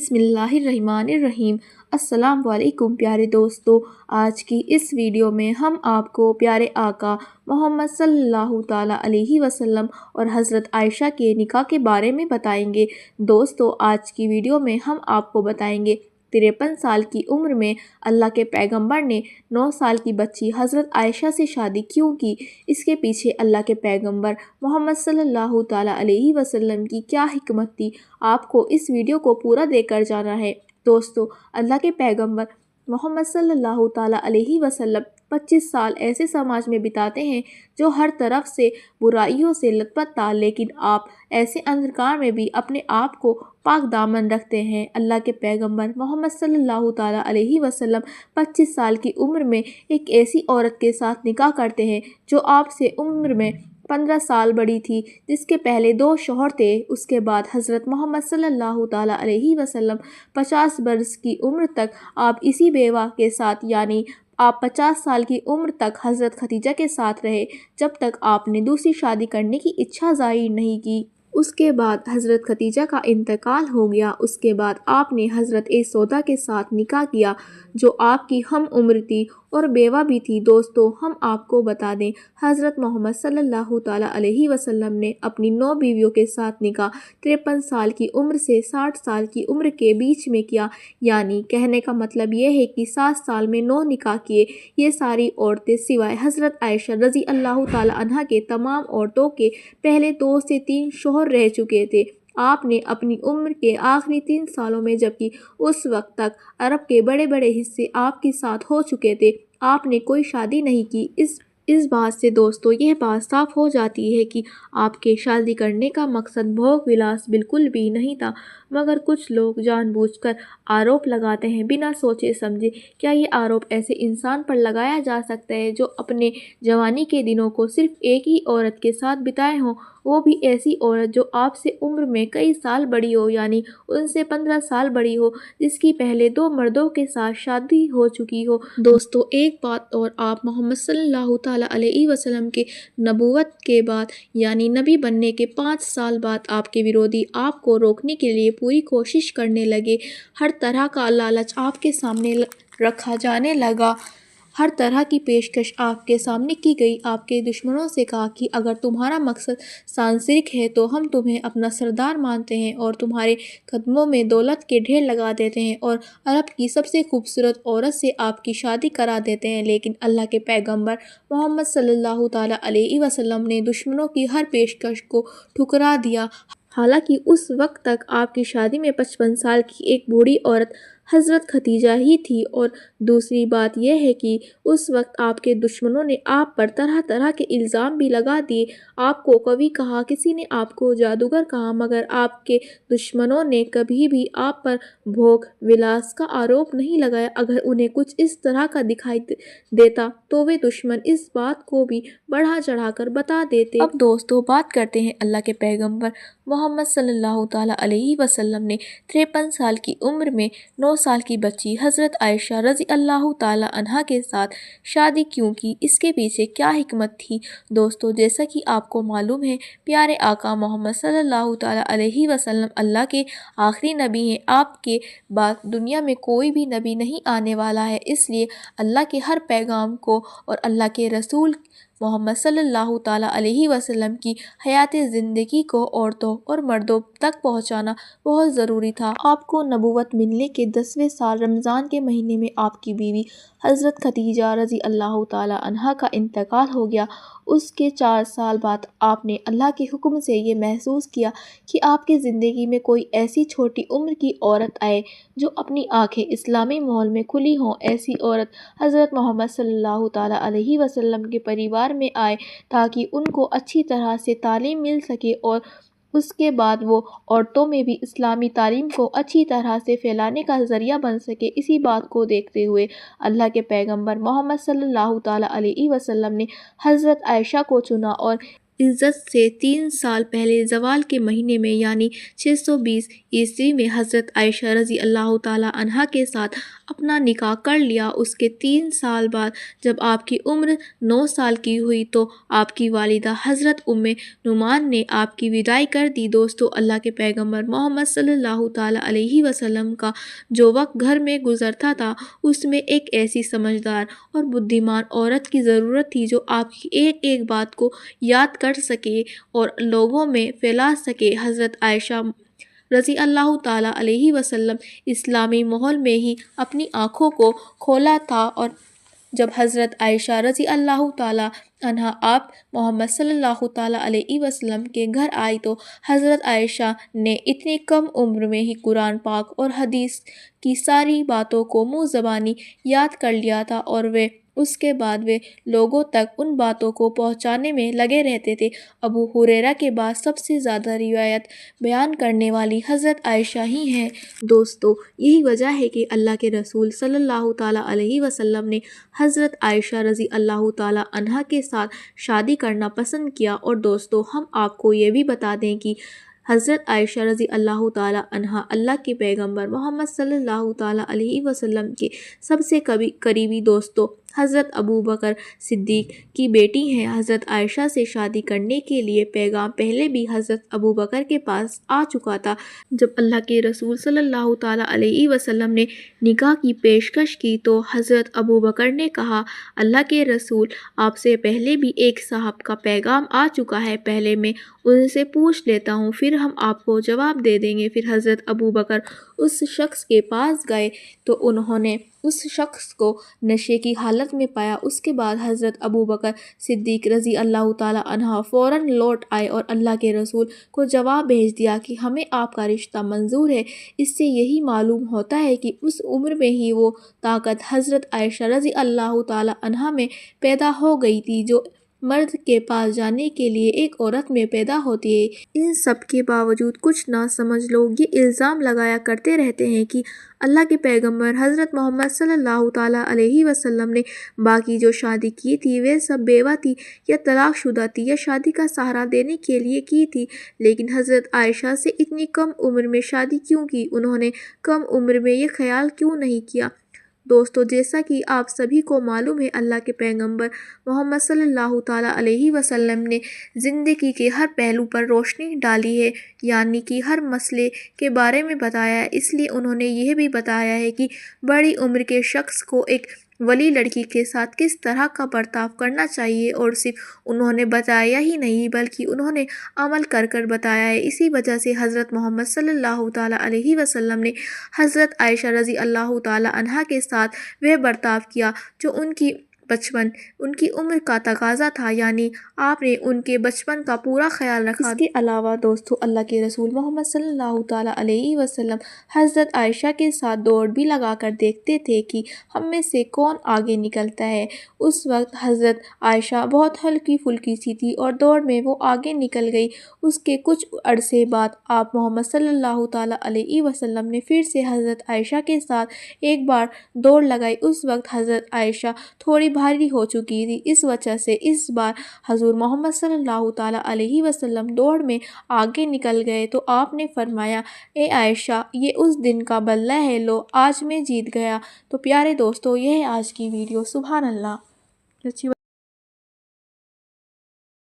بسم اللہ الرحمن الرحیم۔ السلام علیکم پیارے دوستو، آج کی اس ویڈیو میں ہم آپ کو پیارے آقا محمد صلی اللہ تعالیٰ علیہ وسلم اور حضرت عائشہ کے نکاح کے بارے میں بتائیں گے۔ دوستو، آج کی ویڈیو میں ہم آپ کو بتائیں گے 53 سال کی عمر میں اللہ کے پیغمبر نے 9 سال کی بچی حضرت عائشہ سے شادی کیوں کی۔ اس کے پیچھے اللہ کے پیغمبر محمد صلی اللہ تعالیٰ علیہ وسلم کی کیا حکمت تھی، آپ کو اس ویڈیو کو پورا دیکھ کر جانا ہے۔ دوستو، اللہ کے پیغمبر محمد صلی اللہ تعالیٰ علیہ وسلم 25 سال ایسے سماج میں بتاتے ہیں جو ہر طرف سے برائیوں سے لت پت تھا، لیکن آپ ایسے اندھکار میں بھی اپنے آپ کو پاک دامن رکھتے ہیں۔ اللہ کے پیغمبر محمد صلی اللہ تعالیٰ علیہ وسلم 25 سال کی عمر میں ایک ایسی عورت کے ساتھ نکاح کرتے ہیں جو آپ سے عمر میں 15 سال بڑی تھی، جس کے پہلے 2 شوہر تھے۔ اس کے بعد حضرت محمد صلی اللہ تعالیٰ علیہ وسلم 50 برس کی عمر تک آپ اسی بیوہ کے ساتھ، یعنی آپ 50 سال کی عمر تک حضرت خدیجہ کے ساتھ رہے، جب تک آپ نے دوسری شادی کرنے کی اچھا ظاہر نہیں کی۔ اس کے بعد حضرت خدیجہ کا انتقال ہو گیا۔ اس کے بعد آپ نے حضرت سودا کے ساتھ نکاح کیا، جو آپ کی ہم عمر تھی اور بیوہ بھی تھی۔ دوستو، ہم آپ کو بتا دیں، حضرت محمد صلی اللہ تعالیٰ علیہ وسلم نے اپنی 9 بیویوں کے ساتھ نکاح 53 سال کی عمر سے 60 سال کی عمر کے بیچ میں کیا، یعنی کہنے کا مطلب یہ ہے کہ 60 سال میں 9 نکاح کیے۔ یہ ساری عورتیں سوائے حضرت عائشہ رضی اللہ تعالیٰ عنہا کے تمام عورتوں کے پہلے 2 سے 3 شوہر رہ چکے تھے۔ آپ نے اپنی عمر کے آخری 3 سالوں میں، جبکہ اس وقت تک عرب کے بڑے بڑے حصے آپ کے ساتھ ہو چکے تھے، آپ نے کوئی شادی نہیں کی۔ اس بات سے دوستو یہ بات صاف ہو جاتی ہے کہ آپ کے شادی کرنے کا مقصد بھوگ ولاس بالکل بھی نہیں تھا، مگر کچھ لوگ جان بوجھ کر آروپ لگاتے ہیں بنا سوچے سمجھے۔ کیا یہ آروپ ایسے انسان پر لگایا جا سکتا ہے جو اپنے جوانی کے دنوں کو صرف ایک ہی عورت کے ساتھ بتائے ہوں، وہ بھی ایسی عورت جو آپ سے عمر میں کئی سال بڑی ہو، یعنی ان سے 15 سال بڑی ہو، جس کی پہلے 2 مردوں کے ساتھ شادی ہو چکی ہو۔ دوستو، ایک بات اور، آپ محمد صلی اللہ تعالیٰ علیہ وسلم کے نبوت کے بعد، یعنی نبی بننے کے 5 سال بعد، آپ کے ورودی آپ کو روکنے کے لیے پوری کوشش کرنے لگے۔ ہر طرح کا لالچ آپ کے سامنے رکھا جانے لگا، ہر طرح کی پیشکش آپ کے سامنے کی گئی۔ آپ کے دشمنوں سے کہا کہ اگر تمہارا مقصد سانسرک ہے تو ہم تمہیں اپنا سردار مانتے ہیں اور تمہارے قدموں میں دولت کے ڈھیر لگا دیتے ہیں اور عرب کی سب سے خوبصورت عورت سے آپ کی شادی کرا دیتے ہیں۔ لیکن اللہ کے پیغمبر محمد صلی اللہ تعالیٰ علیہ وسلم نے دشمنوں کی ہر پیشکش کو ٹھکرا دیا۔ حالانکہ اس وقت تک آپ کی شادی میں 55 سال کی ایک بوڑھی عورت حضرت خدیجہ ہی تھی، اور دوسری بات یہ ہے کہ اس وقت آپ کے دشمنوں نے آپ پر طرح طرح کے الزام بھی لگا دیے۔ آپ کو کوئی کہا، کسی نے آپ کو جادوگر کہا، مگر آپ کے دشمنوں نے کبھی بھی آپ پر بھوگ ولاس کا آروپ نہیں لگایا۔ اگر انہیں کچھ اس طرح کا دکھائی دیتا تو وہ دشمن اس بات کو بھی بڑھا چڑھا کر بتا دیتے۔ اب دوستو، بات کرتے ہیں اللہ کے پیغمبر محمد صلی اللہ تعالیٰ علیہ وسلم نے 53 سال کی عمر میں 9 سال کی بچی حضرت عائشہ رضی اللہ تعالیٰ عنہا کے ساتھ شادی کیوں کی، اس کے پیچھے کیا حکمت تھی۔ دوستو، جیسا کہ آپ کو معلوم ہے، پیارے آقا محمد صلی اللہ تعالیٰ علیہ وسلم اللہ کے آخری نبی ہیں۔ آپ کے بعد دنیا میں کوئی بھی نبی نہیں آنے والا ہے، اس لیے اللہ کے ہر پیغام کو اور اللہ کے رسول محمد صلی اللہ تعالیٰ علیہ وسلم کی حیات زندگی کو عورتوں اور مردوں تک پہنچانا بہت ضروری تھا۔ آپ کو نبوت ملنے کے 10ویں سال رمضان کے مہینے میں آپ کی بیوی حضرت خدیجہ رضی اللہ تعالیٰ عنہا کا انتقال ہو گیا۔ اس کے 4 سال بعد آپ نے اللہ کے حکم سے یہ محسوس کیا کہ آپ کی زندگی میں کوئی ایسی چھوٹی عمر کی عورت آئے جو اپنی آنکھیں اسلامی ماحول میں کھلی ہوں۔ ایسی عورت حضرت محمد صلی اللہ تعالیٰ علیہ وسلم کے پریوار میں آئے تاکہ ان کو اچھی طرح سے تعلیم مل سکے، اور اس کے بعد وہ عورتوں میں بھی اسلامی تعلیم کو اچھی طرح سے پھیلانے کا ذریعہ بن سکے۔ اسی بات کو دیکھتے ہوئے اللہ کے پیغمبر محمد صلی اللہ تعالیٰ علیہ وسلم نے حضرت عائشہ کو چنا اور عزت سے 3 سال پہلے زوال کے مہینے میں یعنی 620 عیسوی میں حضرت عائشہ رضی اللہ تعالیٰ عنہا کے ساتھ اپنا نکاح کر لیا۔ اس کے 3 سال بعد جب آپ کی عمر 9 سال کی ہوئی تو آپ کی والدہ حضرت نعمان نے آپ کی وداعی کر دی۔ دوستو، اللہ کے پیغمبر محمد صلی اللہ تعالیٰ علیہ وسلم کا جو وقت گھر میں گزرتا تھا اس میں ایک ایسی سمجھدار اور بدھیمان عورت کی ضرورت تھی جو آپ کی ایک ایک بات کو یاد کر سکے اور لوگوں میں پھیلا سکے۔ حضرت عائشہ رضی اللہ تعالیٰ علیہ وسلم اسلامی ماحول میں ہی اپنی آنکھوں کو کھولا تھا، اور جب حضرت عائشہ رضی اللہ تعالیٰ عنہا آپ محمد صلی اللہ تعالیٰ علیہ وسلم کے گھر آئی تو حضرت عائشہ نے اتنی کم عمر میں ہی قرآن پاک اور حدیث کی ساری باتوں کو منہ زبانی یاد کر لیا تھا، اور اس کے بعد وہ لوگوں تک ان باتوں کو پہنچانے میں لگے رہتے تھے۔ ابو ہریرہ کے بعد سب سے زیادہ روایت بیان کرنے والی حضرت عائشہ ہی ہیں۔ دوستو، یہی وجہ ہے کہ اللہ کے رسول صلی اللہ تعالیٰ علیہ وسلم نے حضرت عائشہ رضی اللہ تعالیٰ عنہا کے ساتھ شادی کرنا پسند کیا۔ اور دوستو، ہم آپ کو یہ بھی بتا دیں کہ حضرت عائشہ رضی اللہ تعالیٰ عنہا اللہ کے پیغمبر محمد صلی اللہ تعالیٰ علیہ وسلم کے سب سے قریبی دوستوں حضرت ابوبکر صدیق کی بیٹی ہیں۔ حضرت عائشہ سے شادی کرنے کے لیے پیغام پہلے بھی حضرت ابوبکر کے پاس آ چکا تھا۔ جب اللہ کے رسول صلی اللہ تعالیٰ علیہ وسلم نے نکاح کی پیشکش کی تو حضرت ابوبکر نے کہا، اللہ کے رسول، آپ سے پہلے بھی ایک صاحب کا پیغام آ چکا ہے، پہلے میں ان سے پوچھ لیتا ہوں، پھر ہم آپ کو جواب دے دیں گے۔ پھر حضرت ابوبکر اس شخص کے پاس گئے تو انہوں نے اس شخص کو نشے کی حالت میں پایا۔ اس کے بعد حضرت ابوبکر صدیق رضی اللہ تعالیٰ عنہ فوراً لوٹ آئے اور اللہ کے رسول کو جواب بھیج دیا کہ ہمیں آپ کا رشتہ منظور ہے۔ اس سے یہی معلوم ہوتا ہے کہ اس عمر میں ہی وہ طاقت حضرت عائشہ رضی اللہ تعالیٰ عنہا میں پیدا ہو گئی تھی جو مرد کے پاس جانے کے لیے ایک عورت میں پیدا ہوتی ہے۔ ان سب کے باوجود کچھ ناسمجھ لوگ یہ الزام لگایا کرتے رہتے ہیں کہ اللہ کے پیغمبر حضرت محمد صلی اللہ تعالیٰ علیہ وسلم نے باقی جو شادی کی تھی وہ سب بیوہ تھی یا طلاق شدہ تھی یا شادی کا سہارا دینے کے لیے کی تھی، لیکن حضرت عائشہ سے اتنی کم عمر میں شادی کیوں کی؟ انہوں نے کم عمر میں یہ خیال کیوں نہیں کیا؟ دوستو، جیسا کہ آپ سبھی کو معلوم ہے، اللہ کے پیغمبر محمد صلی اللہ تعالیٰ علیہ وسلم نے زندگی کے ہر پہلو پر روشنی ڈالی ہے، یعنی کہ ہر مسئلے کے بارے میں بتایا ہے۔ اس لیے انہوں نے یہ بھی بتایا ہے کہ بڑی عمر کے شخص کو ایک ولی لڑکی کے ساتھ کس طرح کا برتاؤ کرنا چاہیے، اور صرف انہوں نے بتایا ہی نہیں بلکہ انہوں نے عمل کر بتایا ہے۔ اسی وجہ سے حضرت محمد صلی اللہ تعالیٰ علیہ وسلم نے حضرت عائشہ رضی اللہ تعالیٰ عنہا کے ساتھ وہ برتاؤ کیا جو ان کی عمر کا تقاضا تھا، یعنی آپ نے ان کے بچپن کا پورا خیال رکھا۔ اس کے علاوہ دوستو، اللہ کے رسول محمد صلی اللہ تعالیٰ علیہ وسلم حضرت عائشہ کے ساتھ دوڑ بھی لگا کر دیکھتے تھے کہ ہم میں سے کون آگے نکلتا ہے۔ اس وقت حضرت عائشہ بہت ہلکی پھلکی سی تھی اور دوڑ میں وہ آگے نکل گئی۔ اس کے کچھ عرصے بعد آپ محمد صلی اللہ تعالیٰ علیہ وسلم نے پھر سے حضرت عائشہ کے ساتھ ایک بار دوڑ لگائی۔ اس وقت حضرت عائشہ تھوڑی بھاری ہو چکی تھی، اس وجہ سے اس بار حضور محمد صلی اللہ تعالیٰ علیہ وسلم دوڑ میں آگے نکل گئے تو آپ نے فرمایا، اے عائشہ، یہ اس دن کا بدلہ ہے، لو آج میں جیت گیا۔ تو پیارے دوستو، یہ ہے آج کی ویڈیو۔ سبحان اللہ۔